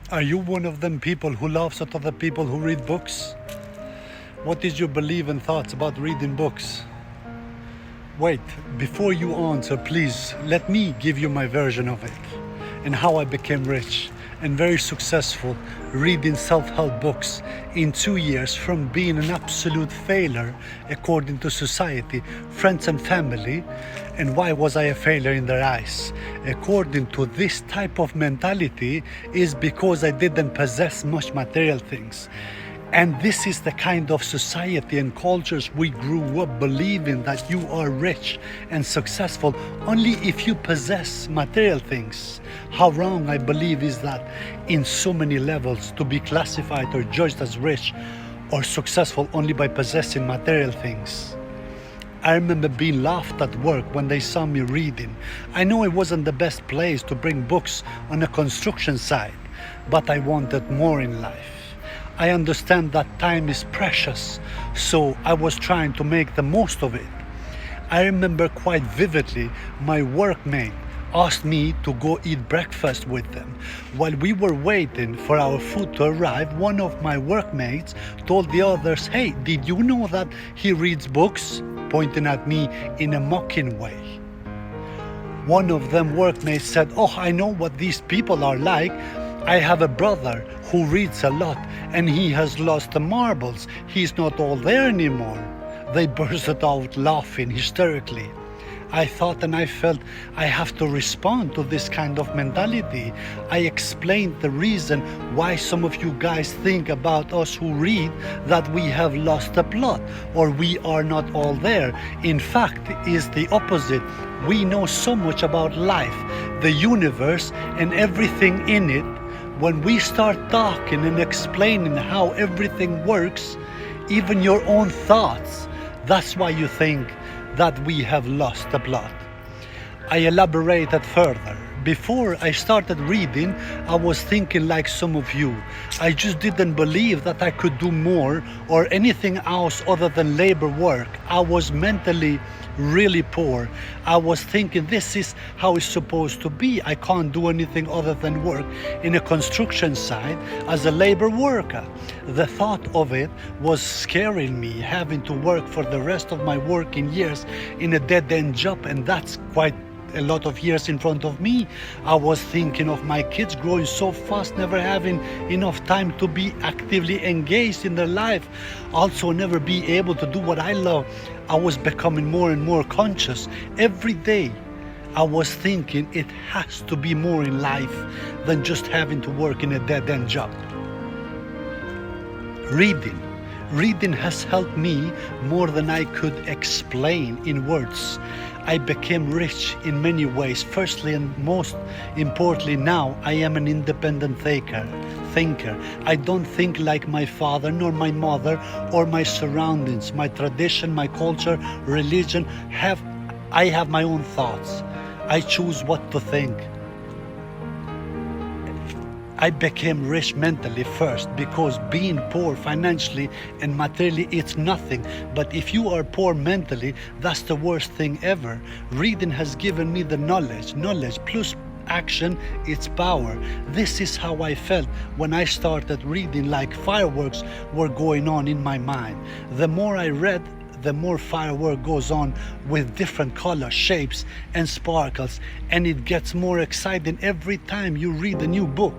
Are you one of them people who laughs at other people who read books? What is your belief and thoughts about reading books? Wait, before you answer, please let me give you my version of it and how I became rich and very successful reading self-help books in 2 years, from being an absolute failure according to society, friends and family. And why was I a failure in their eyes? According to this type of mentality, is because I didn't possess much material things. And this is the kind of society and cultures we grew up believing, that you are rich and successful only if you possess material things. How wrong I believe is that in so many levels, to be classified or judged as rich or successful only by possessing material things. I remember being laughed at work when they saw me reading. I know it wasn't the best place to bring books on a construction site, but I wanted more in life. I understand that time is precious, so I was trying to make the most of it. I remember quite vividly my workmate asked me to go eat breakfast with them. While we were waiting for our food to arrive, one of my workmates told the others, "Hey, did you know that he reads books?" pointing at me in a mocking way. One of them workmates said, "Oh, I know what these people are like. I have a brother who reads a lot and he has lost the marbles. He's not all there anymore." They bursted out laughing hysterically. I thought and I felt I have to respond to this kind of mentality. I explained the reason why some of you guys think about us who read that we have lost the plot or we are not all there. In fact, it is the opposite. We know so much about life, the universe, and everything in it. When we start talking and explaining how everything works, even your own thoughts, that's why you think that we have lost the plot. I elaborated further. Before I started reading, I was thinking like some of you. I just didn't believe that I could do more or anything else other than labor work. I was mentally really poor. I was thinking this is how it's supposed to be. I can't do anything other than work in a construction site as a labor worker. The thought of it was scaring me, having to work for the rest of my working years in a dead-end job, and that's quite a lot of years in front of me. I was thinking of my kids growing so fast, never having enough time to be actively engaged in their life, also never be able to do what I love. I was becoming more and more conscious every day. I was thinking it has to be more in life than just having to work in a dead-end job. Reading has helped me more than I could explain in words. I became rich in many ways. Firstly and most importantly, now I am an independent thinker. I don't think like my father, nor my mother, or my surroundings, my tradition, my culture, religion. I have my own thoughts. I choose what to think. I became rich mentally first, because being poor financially and materially, it's nothing. But if you are poor mentally, that's the worst thing ever. Reading has given me the knowledge plus action, it's power. This is how I felt when I started reading, like fireworks were going on in my mind. The more I read, the more firework goes on with different colors, shapes, and sparkles, and it gets more exciting every time you read a new book.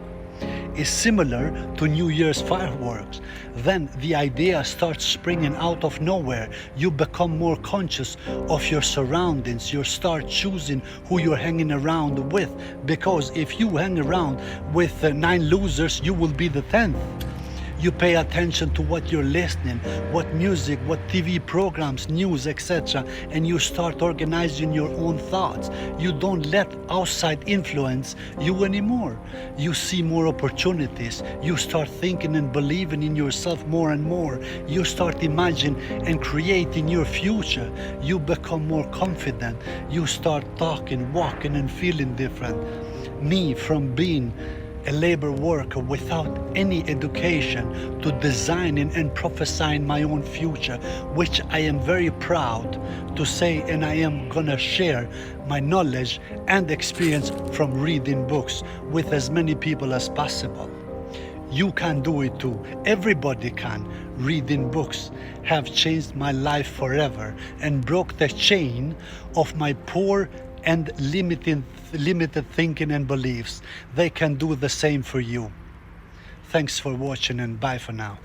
Is similar to New Year's fireworks. Then the idea starts springing out of nowhere. You become more conscious of your surroundings. You start choosing who you're hanging around with, because if you hang around with 9 losers, you will be the 10th. You pay attention to what you're listening, what music, what TV programs, news, etc. And you start organizing your own thoughts. You don't let outside influence you anymore. You see more opportunities. You start thinking and believing in yourself more and more. You start imagining and creating your future. You become more confident. You start talking, walking, and feeling different. Me, from being a labor worker without any education to designing and prophesying my own future, which I am very proud to say, and I am gonna share my knowledge and experience from reading books with as many people as possible. You can do it too. Everybody can. Reading books have changed my life forever and broke the chain of my poor and limited thinking and beliefs. They can do the same for you. Thanks for watching and bye for now.